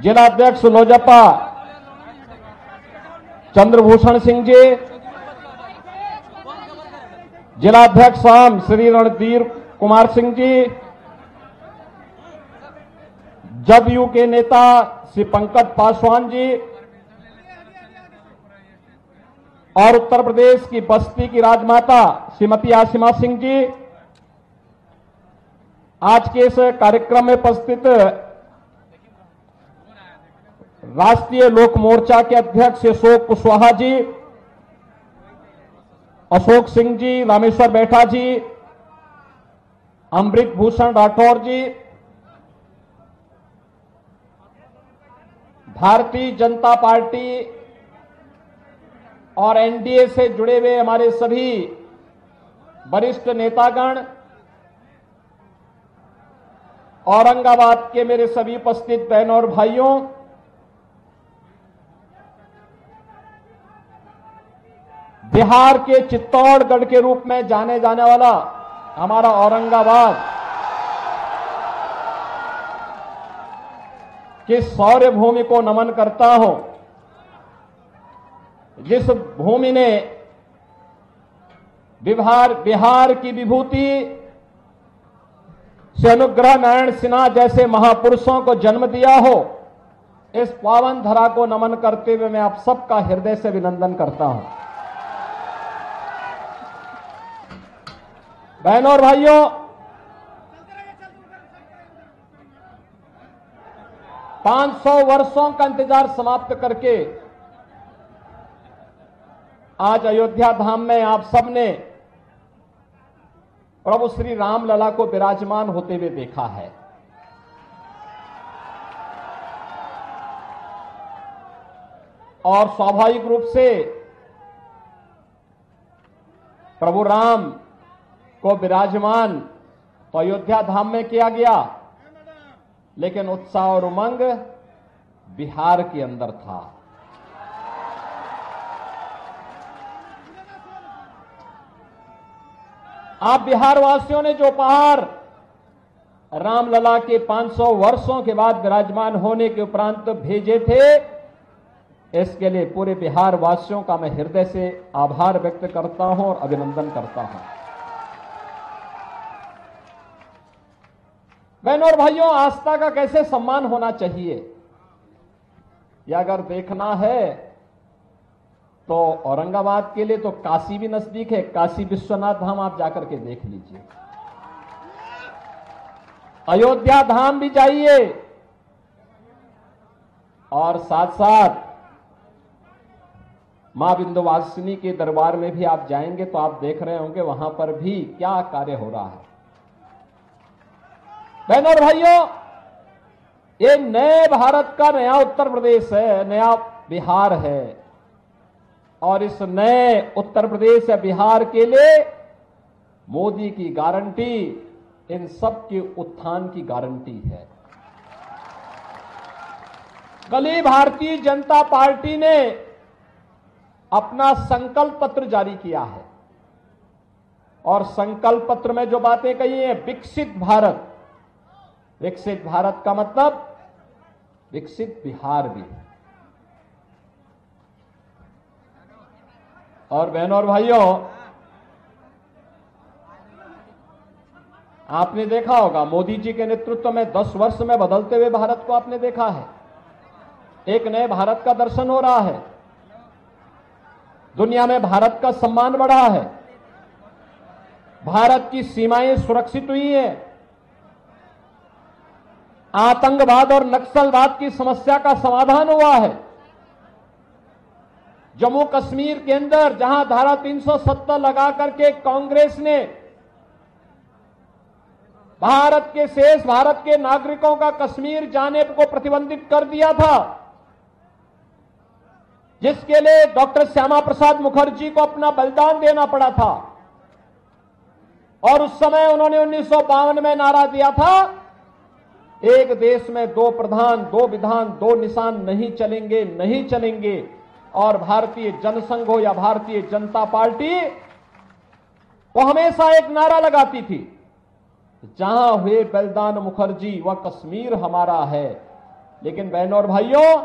जिलाध्यक्ष लोजपा चंद्रभूषण सिंह जी, जिलाध्यक्ष शाम श्री रणधीर कुमार सिंह जी, जदयू के नेता श्री पंकज पासवान जी और उत्तर प्रदेश की बस्ती की राजमाता श्रीमती आसिमा सिंह जी, आज के इस कार्यक्रम में उपस्थित राष्ट्रीय लोक मोर्चा के अध्यक्ष अशोक कुशवाहा जी, अशोक सिंह जी, रामेश्वर बैठा जी, अमृत भूषण राठौर जी, भारतीय जनता पार्टी और एनडीए से जुड़े हुए हमारे सभी वरिष्ठ नेतागण, औरंगाबाद के मेरे सभी उपस्थित बहनों और भाइयों, बिहार के चित्तौड़गढ़ के रूप में जाने जाने वाला हमारा औरंगाबाद की शौर्य भूमि को नमन करता हूं, जिस भूमि ने बिहार की विभूति श्री अनुग्रह नारायण सिन्हा जैसे महापुरुषों को जन्म दिया हो। इस पावन धरा को नमन करते हुए मैं आप सबका हृदय से अभिनंदन करता हूं। बहनों और भाइयों, पांच 500 वर्षों का इंतजार समाप्त करके आज अयोध्या धाम में आप सबने प्रभु श्री राम लला को विराजमान होते हुए देखा है। और स्वाभाविक रूप से प्रभु राम को विराजमान तो अयोध्या धाम में किया गया, लेकिन उत्साह और उमंग बिहार के अंदर था। आप बिहार वासियों ने जो उपहार रामलला के 500 वर्षों के बाद विराजमान होने के उपरांत भेजे थे, इसके लिए पूरे बिहार वासियों का मैं हृदय से आभार व्यक्त करता हूं और अभिनंदन करता हूं। बहनों और भाइयों, आस्था का कैसे सम्मान होना चाहिए, यह अगर देखना है तो औरंगाबाद के लिए तो काशी भी नजदीक है। काशी विश्वनाथ धाम आप जाकर के देख लीजिए, अयोध्या धाम भी जाइए और साथ साथ मां विंध्यवासिनी के दरबार में भी आप जाएंगे तो आप देख रहे होंगे वहां पर भी क्या कार्य हो रहा है। बहनों और भाइयों, ये नए भारत का नया उत्तर प्रदेश है, नया बिहार है, और इस नए उत्तर प्रदेश या बिहार के लिए मोदी की गारंटी इन सब के उत्थान की गारंटी है। कल ही भारतीय जनता पार्टी ने अपना संकल्प पत्र जारी किया है और संकल्प पत्र में जो बातें कही हैं, विकसित भारत, विकसित भारत का मतलब विकसित बिहार भी है। और बहनों और भाइयों, आपने देखा होगा मोदी जी के नेतृत्व में 10 वर्ष में बदलते हुए भारत को आपने देखा है। एक नए भारत का दर्शन हो रहा है, दुनिया में भारत का सम्मान बढ़ा है, भारत की सीमाएं सुरक्षित हुई हैं, आतंकवाद और नक्सलवाद की समस्या का समाधान हुआ है। जम्मू कश्मीर के अंदर जहां धारा 370 लगा करके कांग्रेस ने भारत के शेष भारत के नागरिकों का कश्मीर जाने को प्रतिबंधित कर दिया था, जिसके लिए डॉक्टर श्यामा प्रसाद मुखर्जी को अपना बलिदान देना पड़ा था। और उस समय उन्होंने 1952 में नारा दिया था, एक देश में 2 प्रधान, 2 विधान, 2 निशान नहीं चलेंगे, नहीं चलेंगे। और भारतीय जनसंघ हो या भारतीय जनता पार्टी, वो हमेशा एक नारा लगाती थी, जहां हुए बलिदान मुखर्जी वह कश्मीर हमारा है। लेकिन बहनों और भाइयों,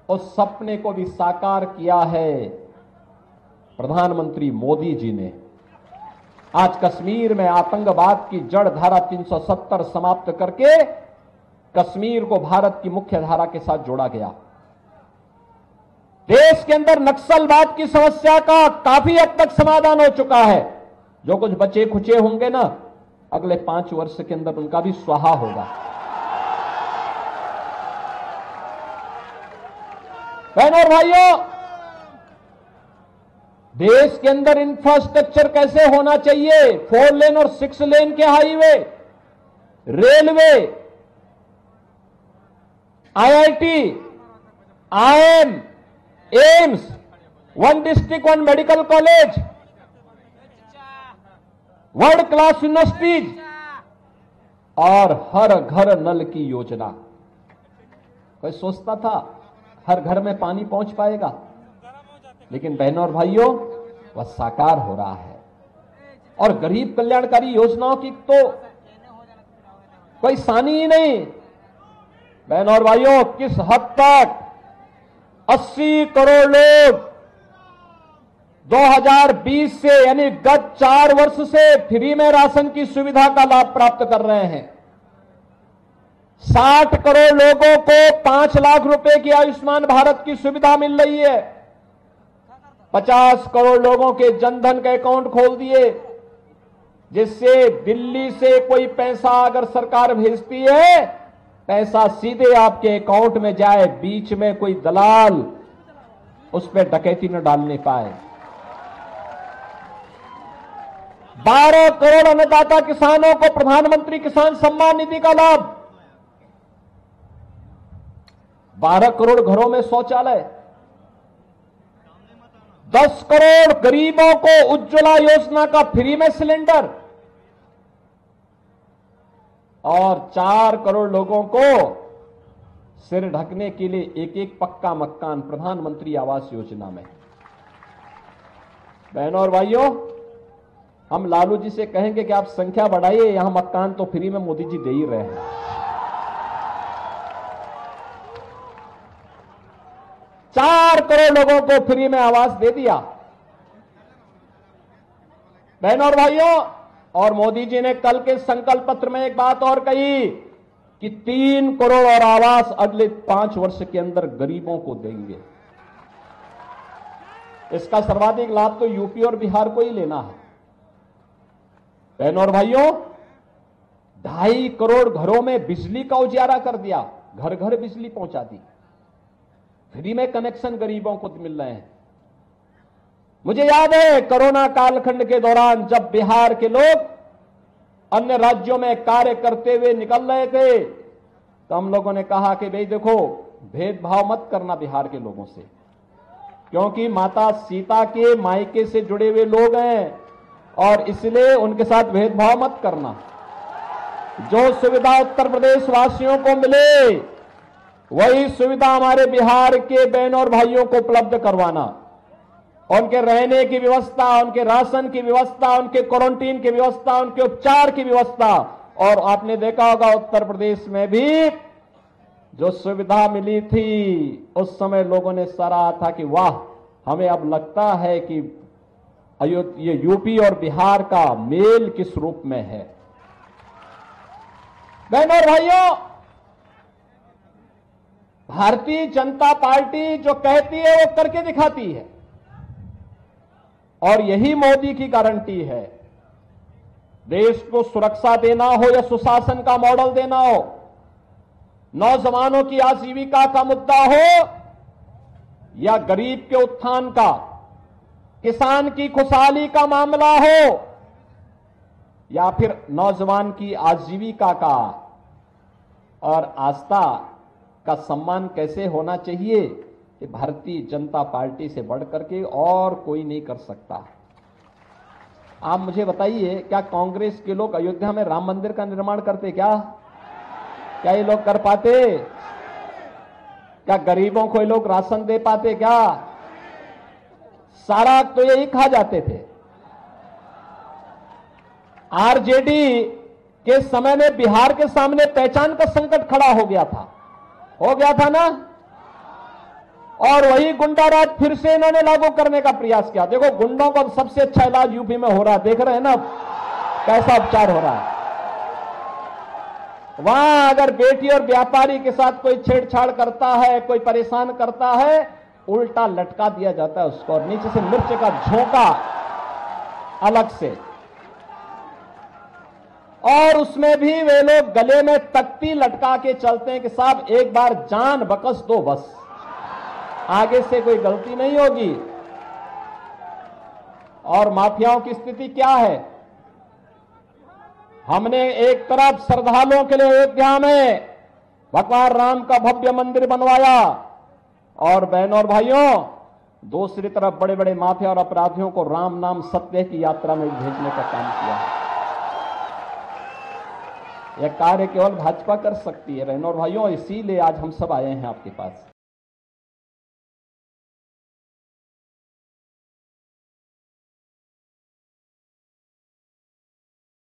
उस सपने को भी साकार किया है प्रधानमंत्री मोदी जी ने। आज कश्मीर में आतंकवाद की जड़ धारा 370 समाप्त करके कश्मीर को भारत की मुख्य धारा के साथ जोड़ा गया। देश के अंदर नक्सलवाद की समस्या का काफी हद तक समाधान हो चुका है। जो कुछ बचे खुचे होंगे ना, अगले 5 वर्ष के अंदर उनका भी स्वाहा होगा। बहनों और भाइयों, देश के अंदर इंफ्रास्ट्रक्चर कैसे होना चाहिए, 4 लेन और 6 लेन के highway, railway, IIT, IIM, AIIMS, 1 district 1 medical college, world class universities और हर घर नल की योजना। कोई सोचता था हर घर में पानी पहुंच पाएगा, लेकिन बहनों और भाइयों, वह साकार हो रहा है। और गरीब कल्याणकारी योजनाओं की तो कोई सानी ही नहीं। बहनों और भाइयों, किस हद तक 80 करोड़ लोग 2020 से यानी गत 4 वर्ष से फ्री में राशन की सुविधा का लाभ प्राप्त कर रहे हैं। 60 करोड़ लोगों को 5 लाख रुपए की आयुष्मान भारत की सुविधा मिल रही है। 50 करोड़ लोगों के जनधन के अकाउंट खोल दिए, जिससे दिल्ली से कोई पैसा अगर सरकार भेजती है, पैसा सीधे आपके अकाउंट में जाए, बीच में कोई दलाल उस पर डकैती न डालने पाए। 12 करोड़ अन्नदाता किसानों को प्रधानमंत्री किसान सम्मान निधि का लाभ। 12 करोड़ घरों में शौचालय, 10 करोड़ गरीबों को उज्ज्वला योजना का फ्री में सिलेंडर और 4 करोड़ लोगों को सिर ढकने के लिए एक पक्का मकान प्रधानमंत्री आवास योजना में। बहनों और भाइयों, हम लालू जी से कहेंगे कि आप संख्या बढ़ाइए, यहां मकान तो फ्री में मोदी जी दे ही रहे हैं। 4 करोड़ लोगों को फ्री में आवास दे दिया। बहनों और भाइयों, और मोदी जी ने कल के संकल्प पत्र में एक बात और कही कि 3 करोड़ और आवास अगले 5 वर्ष के अंदर गरीबों को देंगे। इसका सर्वाधिक लाभ तो यूपी और बिहार को ही लेना है। बहनों और भाइयों, 2.5 करोड़ घरों में बिजली का उजाला कर दिया, घर घर बिजली पहुंचा दी, फ्री में कनेक्शन गरीबों को मिल रहे हैं। मुझे याद है कोरोना कालखंड के दौरान जब बिहार के लोग अन्य राज्यों में कार्य करते हुए निकल रहे थे, तो हम लोगों ने कहा कि भाई देखो, भेदभाव मत करना बिहार के लोगों से, क्योंकि माता सीता के मायके से जुड़े हुए लोग हैं और इसलिए उनके साथ भेदभाव मत करना। जो सुविधा उत्तर प्रदेश वासियों को मिले, वही सुविधा हमारे बिहार के बहनों और भाइयों को उपलब्ध करवाना। उनके रहने की व्यवस्था, उनके राशन की व्यवस्था, उनके क्वारंटीन की व्यवस्था, उनके उपचार की व्यवस्था। और आपने देखा होगा उत्तर प्रदेश में भी जो सुविधा मिली थी, उस समय लोगों ने सराहा था कि वाह, हमें अब लगता है कि ये यूपी और बिहार का मेल किस रूप में है। बहनों और भाइयों, भारतीय जनता पार्टी जो कहती है वो करके दिखाती है, और यही मोदी की गारंटी है। देश को सुरक्षा देना हो या सुशासन का मॉडल देना हो, नौजवानों की आजीविका का मुद्दा हो या गरीब के उत्थान का, किसान की खुशहाली का मामला हो या फिर नौजवान की आजीविका का और आस्था का सम्मान कैसे होना चाहिए, कि भारतीय जनता पार्टी से बढ़कर के और कोई नहीं कर सकता। आप मुझे बताइए, क्या कांग्रेस के लोग अयोध्या में राम मंदिर का निर्माण करते? क्या ये लोग कर पाते? क्या गरीबों को ये लोग राशन दे पाते? क्या सारा तो यही खा जाते थे। आरजेडी के समय में बिहार के सामने पहचान का संकट खड़ा हो गया था। हो गया था ना। और वही गुंडाराज फिर से इन्होंने लागू करने का प्रयास किया। देखो गुंडों का सबसे अच्छा इलाज यूपी में हो रहा है, देख रहे हैं ना कैसा उपचार हो रहा है। वहां अगर बेटी और व्यापारी के साथ कोई छेड़छाड़ करता है, कोई परेशान करता है, उल्टा लटका दिया जाता है उसको, और नीचे से मिर्च का झोंका अलग से। और उसमें भी वे लोग गले में तख्ती लटका के चलते हैं कि साहब एक बार जान बकस दो, बस आगे से कोई गलती नहीं होगी। और माफियाओं की स्थिति क्या है? हमने एक तरफ श्रद्धालुओं के लिए अयोध्या में भगवान राम का भव्य मंदिर बनवाया, और बहनों और भाइयों दूसरी तरफ बड़े बड़े माफिया और अपराधियों को राम नाम सत्य की यात्रा में भेजने का काम किया। यह कार्य केवल भाजपा कर सकती है बहनों और भाइयों, इसीलिए आज हम सब आए हैं आपके पास।